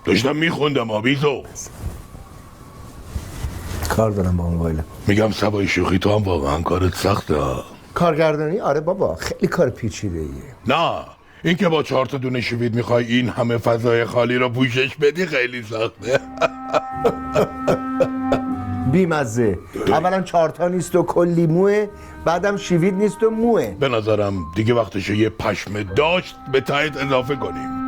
داشتم میخوندم آبیزو. کار دارم با موبایلم. میگم سوای شوخی تو هم واقعا کارت سخته. کارگردانی؟ آره بابا خیلی کار پیچیده ایه. نه این که با 4 تا دونه شوید میخوای این همه فضای خالی رو پوشش بدی خیلی سخته. بیمزه. اولا 4 تا نیست و کلی موه، بعدم شیوید نیست و موه. به نظرم دیگه وقتشه یه پشم داشت به تایید اضافه کنیم.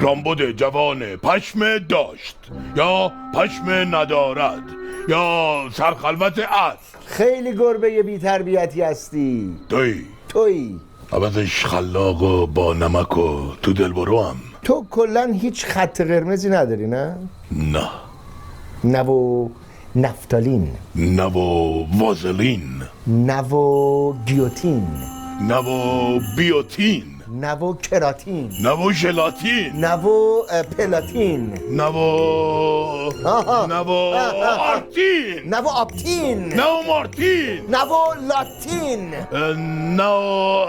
رامبد جوان پشم داشت یا پشم ندارد یا سرخلوت است. خیلی گربه بی تربیتی هستی. توی عوضش خلاق و با نمک و تو دلبرو هم. تو کلن هیچ خط قرمزی نداری نه؟ نه. نه و نفتالین، نه و وازلین، نه و گیوتین، نه و بیوتین، نه و کراتین، نه و ژلاتین، نه و پلاتین، نه و آرتین، نه و آپتین، نه و مارتین، نه و لاتین، نه و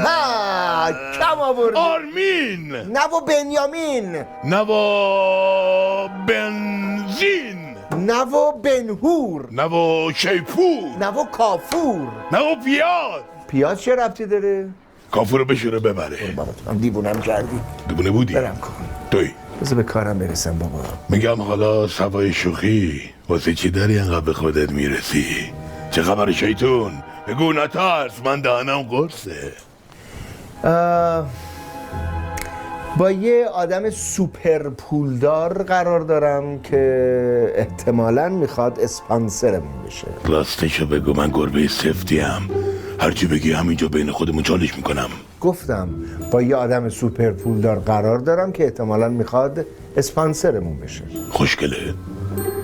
ها کم آوردی. آرمین، نه و بنیامین، نه و بنزین، نه و بنهور، نه و شیپور، نه و کافور. نه و پیاز. پیاز چه ربطی داره؟ کافور رو بشوره ببره. بابا تو هم دیوونم کردی. دیوونه بودی؟ برم کن. توی بذار به کارم برسم بابا. میگم حالا سوای شوخی واسه چی داری انقدر به خودت میرسی؟ چه خبر شیطون؟ بگو نترس من دهنم قرصه. با یه آدم سوپر پولدار قرار دارم که احتمالاً میخواد اسپانسرمون بشه. راستشو بگو من گربه سفتیم. هرچی بگی همینجا بین خودمون چالش میکنم. گفتم با یه آدم سوپر پولدار قرار دارم که احتمالاً میخواد اسپانسرمون بشه. خوشگله.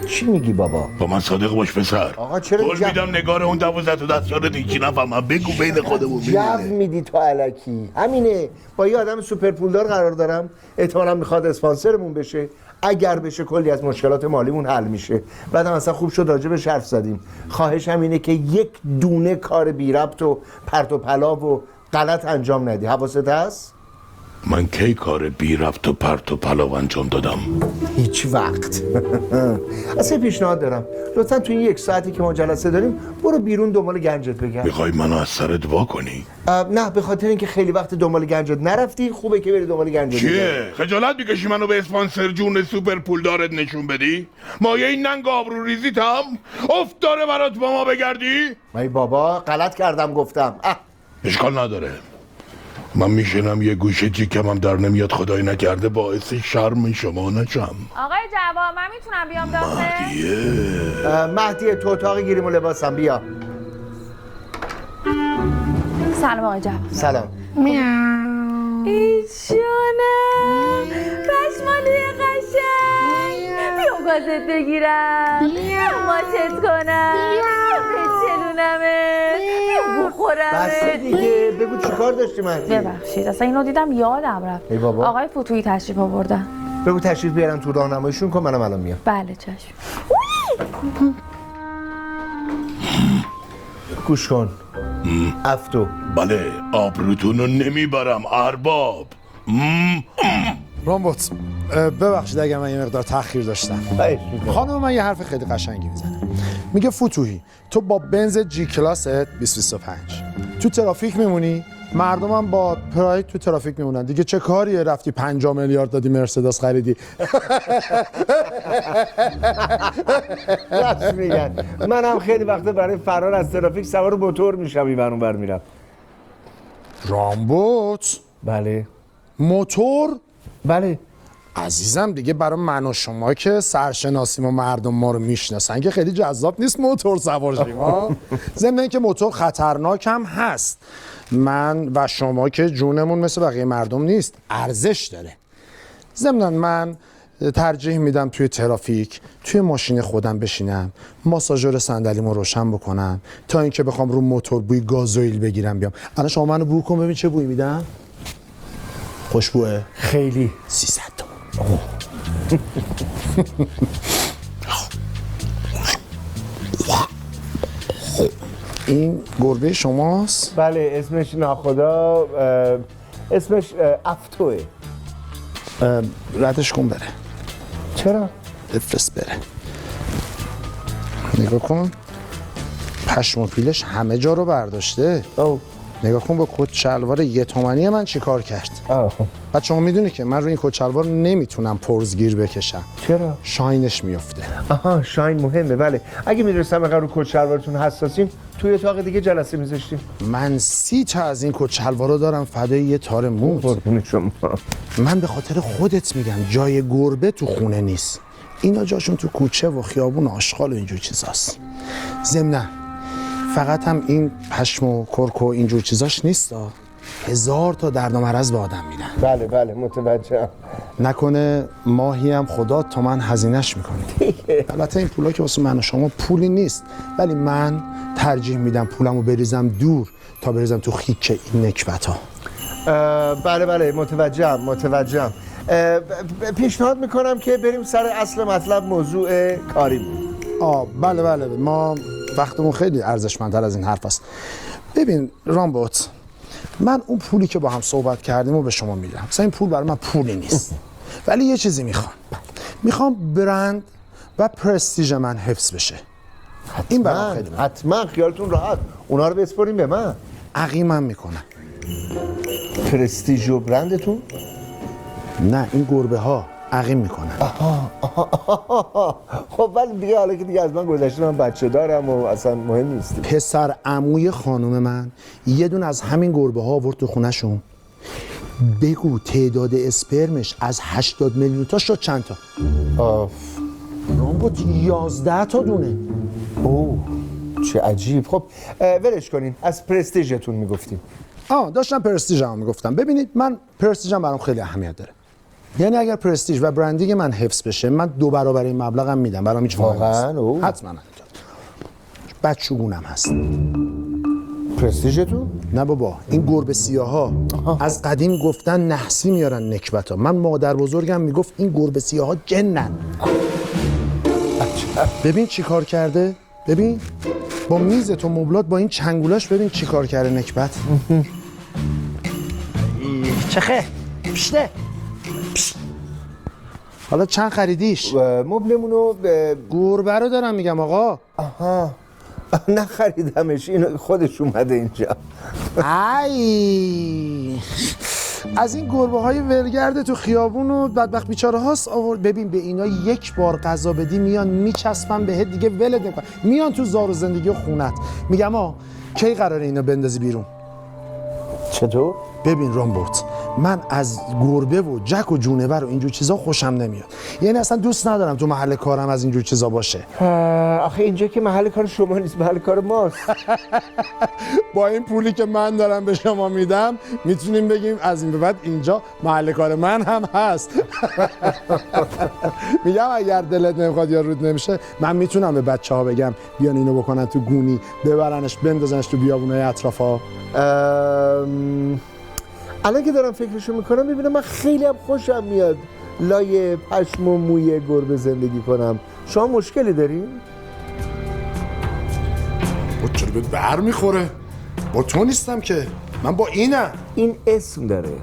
چی میگی بابا؟ با من صادق باش پسر. آقا چرا قول میدم نگار اون 12 تا دستار دیگه نفهمم. بگو بین خودمون جو بگو. میدی تو الکی. همینه، با یه آدم سوپر پولدار قرار دارم احتمالاً میخواد اسپانسرمون بشه. اگر بشه کلی از مشکلات مالیمون حل میشه. بعدم اصلا خوب شد راجبش حرف زدیم. خواهشم اینه که یک دونه کار بی ربط و پرت و پلا و غلط انجام ندی. حواست هست؟ من کی کار بی ربط و پرت و پلاو انجام دادم؟ هیچ وقت. اصلا پیشنهاد دارم لطفا تو این 1 ساعتی که ما جلسه داریم برو بیرون دنبال گنجت بگرد. میخوای منو از سرت وا کنی؟ نه به خاطر اینکه خیلی وقت دنبال گنجت نرفتی خوبه که بری دنبال گنجت. چیه؟ خجالت میکشی منو به اسپانسر جون سوپر پول دارت نشون بدی؟ مایه این ننگ آبرو ریزیت هم؟ افت داره برات با ما بگردی؟ ای بابا غلط کردم گفتم. اشکال نداره. من میشنم یه گوشه جیکم هم در نمیاد خدای نکرده باعث شرم شما نشم. آقای جواب من میتونم بیام داخل؟ مهدیه تو اتاق گیریم و لباسم بیا. سلام آقای جواب. سلام. ایشونه پشمالی قشنگ. بیام گازت بگیرم، بیام ماچت کنم، بیام بچلونمه، بیام بخورمه. بسته دیگه بگو چی کار داشتی مهدی؟ ببخشید اصلا اینو دیدم یادم رفت. ای بابا. آقای فتویی تشریف آوردن. بگو تشریف بیارن تو راهنماییشون کن منم الان میام. بله چشم. گوش کن افتو. بله آبروتونو نمیبرم ارباب. رامبوت ببخشید اگر من یه مقدار تأخیر داشتم. خانم من یه حرف خیلی قشنگی میزنه. میگه فتوحی تو با بنز جی کلاست 2025 تو ترافیک میمونی، مردمم با پراید تو ترافیک میمونن. دیگه چه کاریه رفتی 5 میلیارد دادی مرسدس خریدی؟ راست میگن. منم خیلی وقته برای فرار از ترافیک سوار موتور میشم این ور اون ور میرم. رامبوت بله. موتور؟ بله عزیزم دیگه برای من و شما که سرشناسیم و مردم ما رو میشناسن که خیلی جذاب نیست موتور سوار شیم ها. ضمن اینکه موتور خطرناک هم هست. من و شما که جونمون مثل بقیه مردم نیست، ارزش داره. ضمن من ترجیح میدم توی ترافیک توی ماشین خودم بشینم، ماساژور صندلیمو روشن بکنم تا اینکه بخوام رو موتور بوی گازوئیل بگیرم بیام. الان شما منو بو کن ببین چه بوی میدم. خوشبوه؟ خیلی. 300 تومن. این گربه شماست؟ بله اسمش ناخدا اسمش افتوه. ردش کن بره. چرا؟ بفرست بره. نگاه کن پشم و پیلش همه جا رو برداشته. نگاه کن با کت شلوار 1 تومانی من چیکار کرد. بعد شما میدونی که من روی این کت شلوار نمیتونم پرزگیر بکشم. چرا؟ شاینش میفته. آها شاین مهمه. بله اگه میدونستم اینقدر رو کت شلوارتون حساسین توی اتاق دیگه جلسه میذاشتیم. من 30 تا از این کت شلوارا دارم فدای یه تار موت. قربون شما. من به خاطر خودت میگم جای گربه تو خونه نیست. اینا جاشون تو کوچه و خیابون و آشغال و اینجور چیزاست. ضمناً فقط هم این پشم و کرک و اینجور چیزاش نیست. 1000 تا درد و مرض به آدم میدن. بله متوجهم. نکنه ماهی هم خدا تا من هزینه‌اش میکنه. البته این پولا که واسه من و شما پولی نیست، ولی من ترجیح میدم پولمو بریزم دور تا بریزم تو خیک این نکبت‌ها. بله متوجهم. پیشنهاد میکنم که بریم سر اصل مطلب موضوع کاریمون. بله ما وقتمون خیلی ارزشمندتر از این حرف است. ببین رامبوت، من اون پولی که با هم صحبت کردیم رو به شما میدم. مثلا این پول برای من پولی نیست، ولی یه چیزی میخوام برند و پرستیژ من حفظ بشه. این برام خیلی مهمه. حتما خیالتون راحت. اونا رو بسپاریم به من. عقیمم میکنم. پرستیژ و برندتون؟ نه این گربه ها عقیم میکنن. خب ولی دیگه حالا که دیگه از من گذشته من بچه دارم و اصلا مهم نیست. پسر عموی خانم من یه دونه از همین گربه ها آورد تو خونه‌شون. بگو تعداد اسپرمش از 80 میلیون تا شد چند تا؟ رامبوت 11 تا دونه. چه عجیب. خب ولش کنین. از پرستیژتون میگفتیم. داشتم پرستیژم میگفتم. ببینید من پرستیژم برام خیلی اهمیت داره. یعنی اگر پرستیژ و برندینگ من حفظ بشه من 2 برابر این مبلغم میدم. برام هیچ واقعا حتما بچگونم هست. پرستیژتون؟ نه بابا این گربه سیاها از قدیم گفتن نحسی میارن نکبتا. من مادر بزرگم میگفت این گربه سیاها جنن. ببین چی کار کرده؟ ببین با میزت و مبلات با این چنگولاش ببین چی کار کرده نکبت. چخه پشته. حالا چند خریدیش؟ مبلمونو گربه رو دارم میگم آقا. نخریدمش. این خودش اومده اینجا. از این گربه های ولگرد تو خیابون و بدبخت بیچاره هاست آورد. ببین به اینا 1 بار غذا بدی میان میچسبن بهت دیگه ولت نمیکنن. میان تو زار و زندگی و خونت. میگم کی قراره اینا بندازی بیرون؟ چطور؟ ببین رامبوت، من از گربه و جک و جونور و اینجور چیزا خوشم نمیاد. یعنی اصلا دوست ندارم تو محل کارم از اینجور چیزا باشه. آخه اینجا که محل کار شما نیست، محل کار ماست. با این پولی که من دارم به شما میدم میتونیم بگیم از این به بعد اینجا محل کار من هم هست. میگم اگر دلت نمیخواد یا رود نمیشه من میتونم به بچه‌ها بگم بیان اینو بکنن تو گونی، ببرنش بندازنش تو بیابونای اطرافا. الان که دارم فکرشو میکنم میبینم من خیلی هم خوشم میاد لای پشم و موی گربه زندگی کنم. شما مشکلی دارین؟ چرا بهت بر میخوره؟ با تو نیستم که، من با اینم. این اسم داره،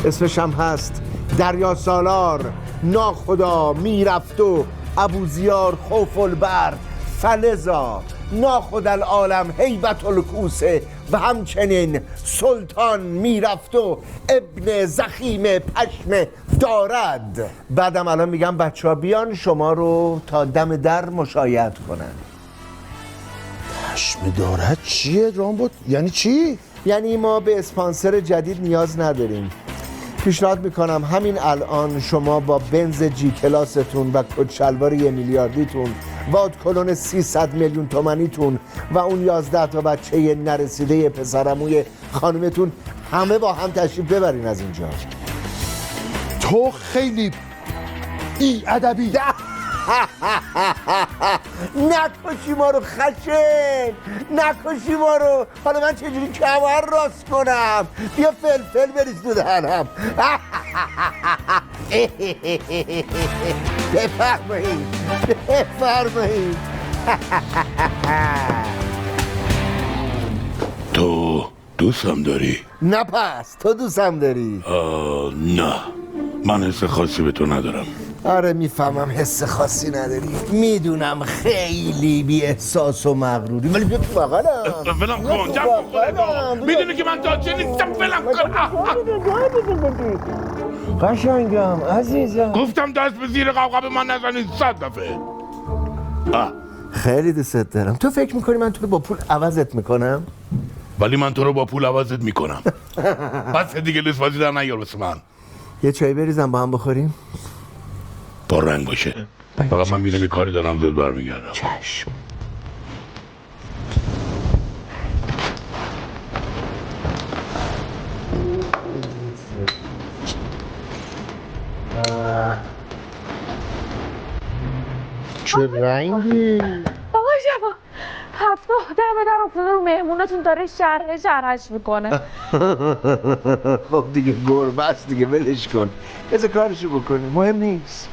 اسمش هم هست دریا سالار، ناخدا، میرفتو، ابوزیار، خوف البرد، فلزا، ناخد العالم، هیبت الکوسه و همچنین سلطان میرفتو ابن زخیم پشم دارد. بعدم الان میگم بچه ها بیان شما رو تا دم در مشایعت کنن. پشم دارد چیه رامبوت؟ یعنی چی؟ یعنی ما به اسپانسر جدید نیاز نداریم. پیشنهاد میکنم همین الان شما با بنز جی کلاستون و کت شلوار 1 میلیاردیتون و ادکلون 300 میلیون تومانیتون و اون 11 تا بچه نرسیده پسرعموی خانومتون همه با هم تشریف ببرین از اینجا. تو خیلی ای ادبی. نکشی ما رو خشن، نکشی ما رو. حالا من چجوری کمر راست کنم؟ بیا فلفل بریز تو دهنم. بفرمایید بفرمایید. تو دوستم داری؟ نه پس تو دوستم داری؟ نه من حس خاصی به تو ندارم. آره میفهمم حس خاصی نداری، میدونم خیلی بی احساس و مغروری، ولی بیا تو بغلم. ولم کن جمع کن. میدونی که من داچه نیستم. ولم کن. قشنگم عزیزم. گفتم دست به زیر قوقب من نزنید 100 دفعه. خیلی دوست دارم. تو فکر میکنی من تو رو با پول عوضت میکنم؟ ولی من تو رو با پول عوضت میکنم. پس دیگه لیست بازی در نیار بس من. یه چای بریزم با هم بخوریم؟ با رنگ باشه. فقط من میرم یه کاری دارم زود برمیگردم. چشم. چه رنگی؟ بابا شبا هفته در به در افتاده رو مهمونتون داره شرحش میکنه. خب دیگه گربه است دیگه، ولش کن. بذار کارشو بکنه، مهم نیست.